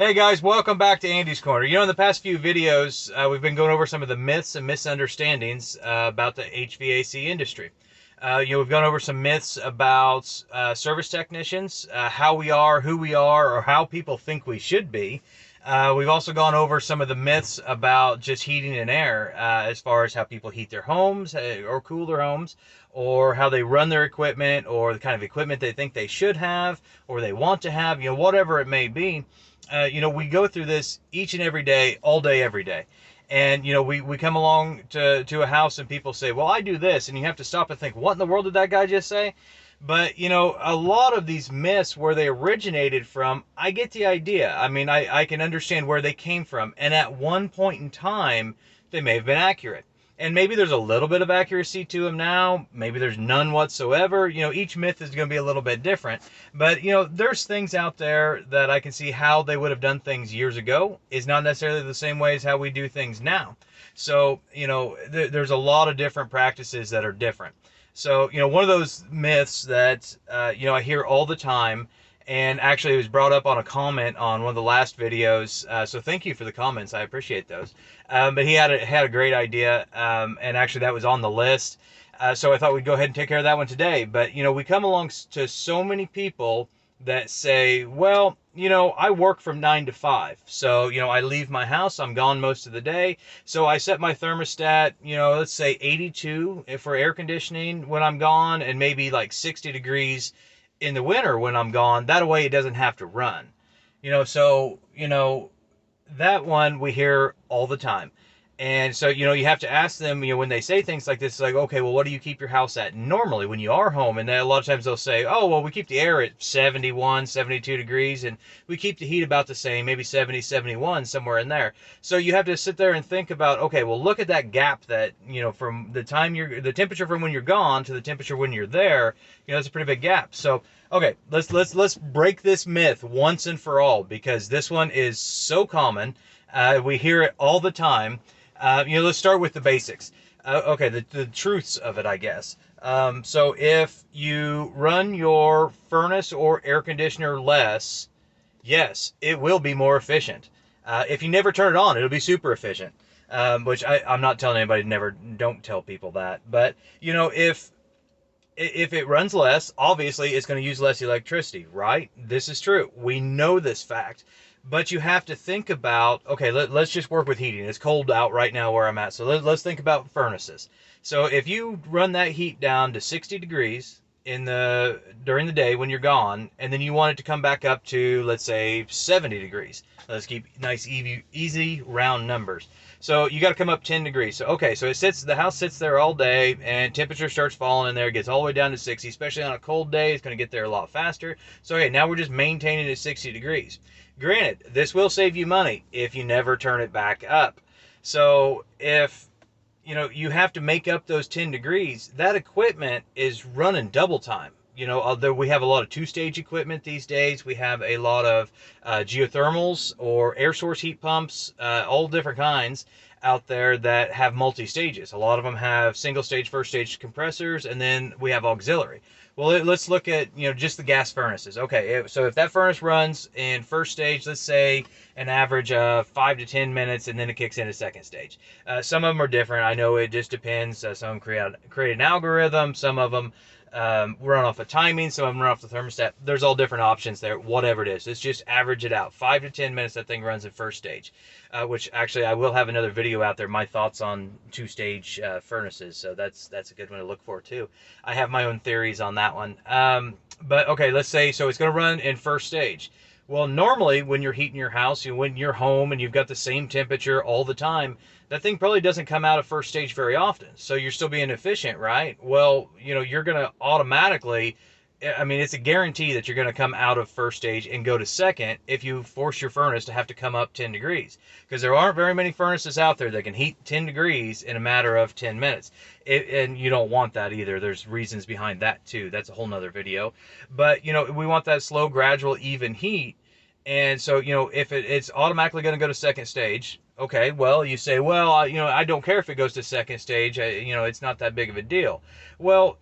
Hey guys, welcome back to Andy's Corner. In the past few videos, we've been going over some of the myths and misunderstandings about the HVAC industry. We've gone over some myths about service technicians, how we are, who we are, or how people think we should be. We've also gone over some of the myths about just heating and air, as far as how people heat their homes or cool their homes, or how they run their equipment, or the kind of equipment they think they should have, or they want to have, whatever it may be. We go through this each and every day, all day, every day. And, we come along to a house and people say, well, I do this. And you have to stop and think, what in the world did that guy just say? But, a lot of these myths, where they originated from, I get the idea. I mean, I can understand where they came from. And at one point in time, they may have been accurate. And maybe there's a little bit of accuracy to them now. Maybe there's none whatsoever. Each myth is going to be a little bit different. But, there's things out there that I can see how they would have done things years ago is not necessarily the same way as how we do things now. So, there's a lot of different practices that are different. So, one of those myths that, I hear all the time, and actually it was brought up on a comment on one of the last videos. So thank you for the comments. I appreciate those. But he had a great idea, and actually that was on the list. So I thought we'd go ahead and take care of that one today. But, we come along to so many people that say, well, I work from 9 to 5. So, I leave my house, I'm gone most of the day. So I set my thermostat, let's say 82 for air conditioning when I'm gone, and maybe like 60 degrees in the winter when I'm gone. That way it doesn't have to run. That one we hear all the time. And so, you have to ask them, when they say things like this, like, okay, well, what do you keep your house at normally when you are home? And then a lot of times they'll say, oh, well, we keep the air at 71, 72 degrees, and we keep the heat about the same, maybe 70, 71, somewhere in there. So you have to sit there and think about, okay, well, look at that gap that, from the temperature from when you're gone to the temperature when you're there, it's a pretty big gap. So, okay, let's break this myth once and for all, because this one is so common. We hear it all the time. Let's start with the basics. Okay, the truths of it, I guess. So if you run your furnace or air conditioner less, yes, it will be more efficient. If you never turn it on, it'll be super efficient. Which I'm not telling anybody, don't tell people that. But, if it runs less, obviously it's going to use less electricity, right? This is true. We know this fact. But you have to think about, okay, let's just work with heating. It's cold out right now where I'm at. So let's think about furnaces. So if you run that heat down to 60 degrees during the day when you're gone, and then you want it to come back up to, let's say, 70 degrees. Let's keep nice, easy round numbers. So you got to come up 10 degrees. So, okay, so the house sits there all day, and temperature starts falling in there. It gets all the way down to 60, especially on a cold day. It's going to get there a lot faster. So, okay, now we're just maintaining at 60 degrees. Granted, this will save you money if you never turn it back up. So if you have to make up those 10 degrees, that equipment is running double time. Although we have a lot of two-stage equipment these days. We have a lot of geothermals or air source heat pumps, all different kinds out there that have multi-stages. A lot of them have single-stage, first-stage compressors, and then we have auxiliary. Well, let's look at, just the gas furnaces. Okay, so if that furnace runs in first stage, let's say an average of 5 to 10 minutes, and then it kicks into second stage. Some of them are different. I know it just depends. Some of them create an algorithm. Some of them run off of timing. Some of them run off the thermostat. There's all different options there, whatever it is. Let's just average it out. 5 to 10 minutes that thing runs in first stage, which actually I will have another video out there, my thoughts on two-stage furnaces. So that's a good one to look for too. I have my own theories on that one. But okay, let's say, so it's going to run in first stage. Well, normally when you're heating your house, when you're home and you've got the same temperature all the time, that thing probably doesn't come out of first stage very often. So you're still being efficient, right? Well, you're going to automatically, it's a guarantee that you're going to come out of first stage and go to second if you force your furnace to have to come up 10 degrees. Because there aren't very many furnaces out there that can heat 10 degrees in a matter of 10 minutes. And you don't want that either. There's reasons behind that too. That's a whole nother video. But, we want that slow, gradual, even heat. And so, if it's automatically going to go to second stage, Okay, well, you say, well, I don't care if it goes to second stage. It's not that big of a deal. Well,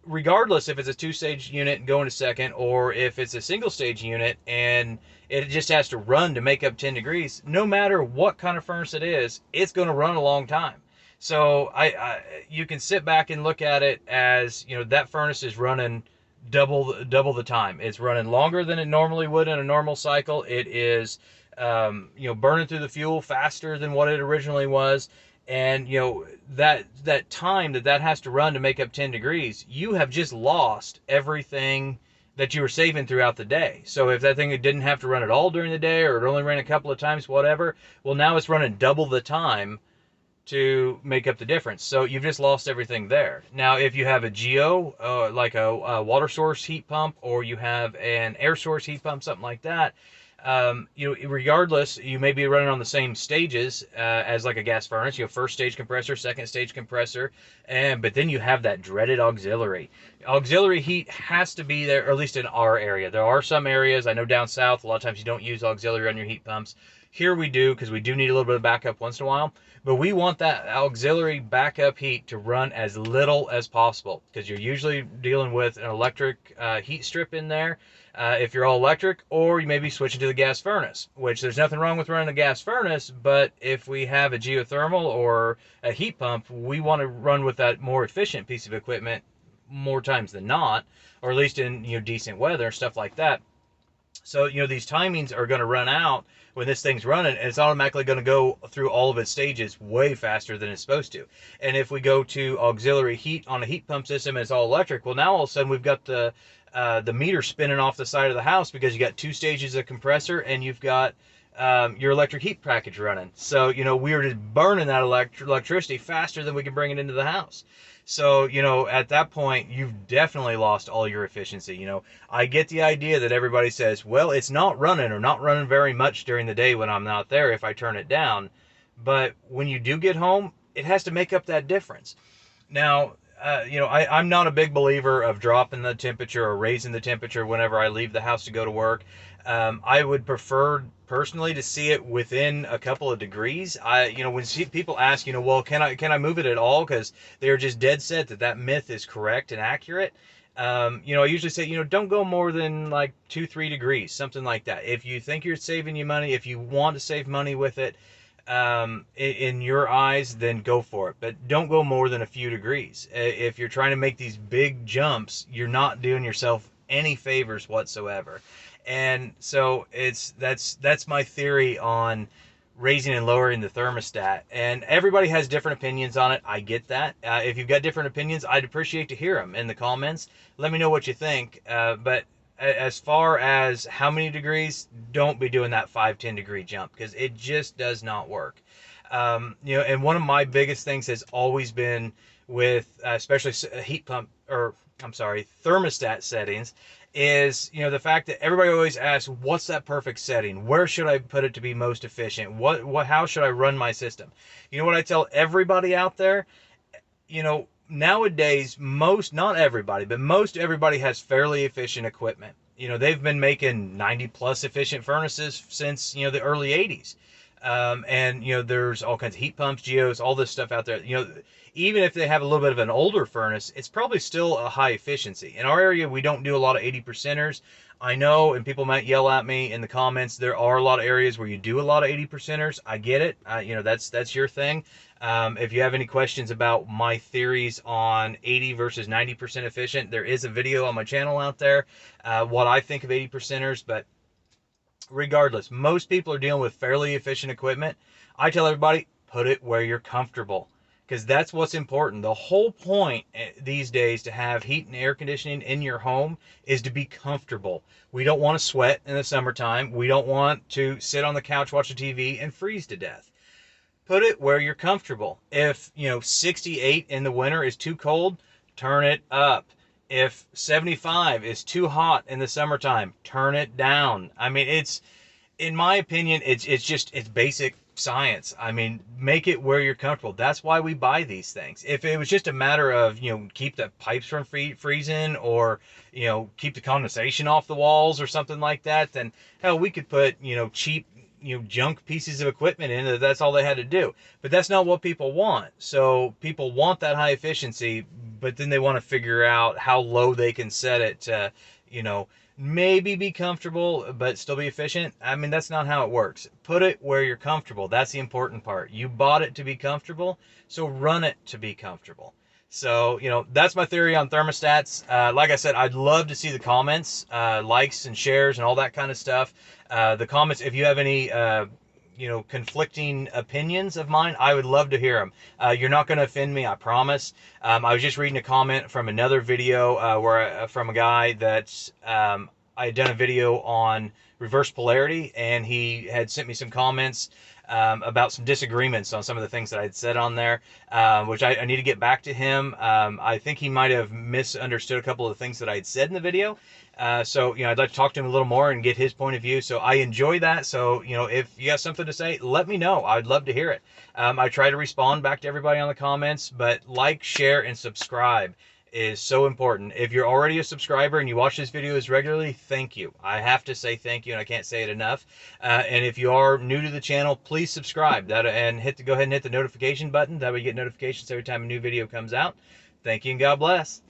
regardless if it's a two-stage unit going to second or if it's a single-stage unit and it just has to run to make up 10 degrees, no matter what kind of furnace it is, it's going to run a long time. So you can sit back and look at it as, that furnace is running double the time. It's running longer than it normally would in a normal cycle. It is burning through the fuel faster than what it originally was. And, that time that has to run to make up 10 degrees, you have just lost everything that you were saving throughout the day. So if that thing didn't have to run at all during the day, or it only ran a couple of times, whatever, well, now it's running double the time to make up the difference. So you've just lost everything there. Now, if you have a geo, like a water source heat pump, or you have an air source heat pump, something like that, regardless, you may be running on the same stages as like a gas furnace. You have first stage compressor, second stage compressor, but then you have that dreaded auxiliary. Auxiliary heat has to be there, or at least in our area. There are some areas, I know down south, a lot of times you don't use auxiliary on your heat pumps. Here we do, because we do need a little bit of backup once in a while. But we want that auxiliary backup heat to run as little as possible, because you're usually dealing with an electric heat strip in there if you're all electric, or you may be switching to the gas furnace, which there's nothing wrong with running a gas furnace, but if we have a geothermal or a heat pump, we want to run with that more efficient piece of equipment more times than not, or at least in decent weather, stuff like that. So, these timings are going to run out when this thing's running, and it's automatically going to go through all of its stages way faster than it's supposed to. And if we go to auxiliary heat on a heat pump system and it's all electric, well, now all of a sudden we've got the meter spinning off the side of the house, because you got two stages of compressor and you've got your electric heat package running. So, we're just burning that electricity faster than we can bring it into the house. So, at that point, you've definitely lost all your efficiency. I get the idea that everybody says, well, it's not running, or not running very much during the day when I'm not there if I turn it down. But when you do get home, it has to make up that difference. Now, I'm not a big believer of dropping the temperature or raising the temperature whenever I leave the house to go to work. I would prefer personally to see it within a couple of degrees. When people ask, well, can I move it at all? Because they're just dead set that myth is correct and accurate. I usually say, don't go more than like 2-3 degrees, something like that. If you think you're saving you money, if you want to save money with it, in your eyes, then go for it. But don't go more than a few degrees. If you're trying to make these big jumps, you're not doing yourself any favors whatsoever. And so that's my theory on raising and lowering the thermostat. And everybody has different opinions on it. I get that. If you've got different opinions, I'd appreciate to hear them in the comments. Let me know what you think. But as far as how many degrees, don't be doing that 5-10 degree jump, because it just does not work. And one of my biggest things has always been with especially heat pump, or I'm sorry, thermostat settings, is the fact that everybody always asks, what's that perfect setting? Where should I put it to be most efficient? How should I run my system? What I tell everybody out there, nowadays, not everybody, but most everybody has fairly efficient equipment. They've been making 90 plus efficient furnaces since, the early 80s. And, there's all kinds of heat pumps, geos, all this stuff out there. Even if they have a little bit of an older furnace, it's probably still a high efficiency. In our area, we don't do a lot of 80%ers. I know, and people might yell at me in the comments, there are a lot of areas where you do a lot of 80%ers. I get it. That's your thing. If you have any questions about my theories on 80 versus 90% efficient, there is a video on my channel out there, what I think of 80%ers. But regardless, most people are dealing with fairly efficient equipment. I tell everybody, put it where you're comfortable, because that's what's important. The whole point these days to have heat and air conditioning in your home is to be comfortable. We don't want to sweat in the summertime. We don't want to sit on the couch watching TV and freeze to death. Put it where you're comfortable. If 68 in the winter is too cold, turn it up. If 75 is too hot in the summertime, turn it down. I mean, in my opinion, it's basic science. I mean, make it where you're comfortable. That's why we buy these things. If it was just a matter of, keep the pipes from freezing, or, keep the condensation off the walls or something like that, then hell, we could put, cheap junk pieces of equipment in. That's all they had to do. But that's not what people want. So people want that high efficiency, but then they want to figure out how low they can set it to, you know, maybe be comfortable but still be efficient. I mean, that's not how it works. Put it where you're comfortable. That's the important part. You bought it to be comfortable, so run it to be comfortable. So, that's my theory on thermostats. Like I said, I'd love to see the comments, likes and shares and all that kind of stuff. The comments, if you have any, conflicting opinions of mine, I would love to hear them. You're not going to offend me, I promise. I was just reading a comment from another video from a guy that I had done a video on reverse polarity, and he had sent me some comments about some disagreements on some of the things that I had said on there, which I need to get back to him. I think he might have misunderstood a couple of the things that I had said in the video. So, I'd like to talk to him a little more and get his point of view. So I enjoy that. So, if you got something to say, let me know. I'd love to hear it. I try to respond back to everybody on the comments, but like, share, and subscribe is so important. If you're already a subscriber and you watch these videos regularly, thank you. I have to say thank you, and I can't say it enough. And if you are new to the channel, please subscribe and go ahead and hit the notification button. That way you get notifications every time a new video comes out. Thank you, and God bless.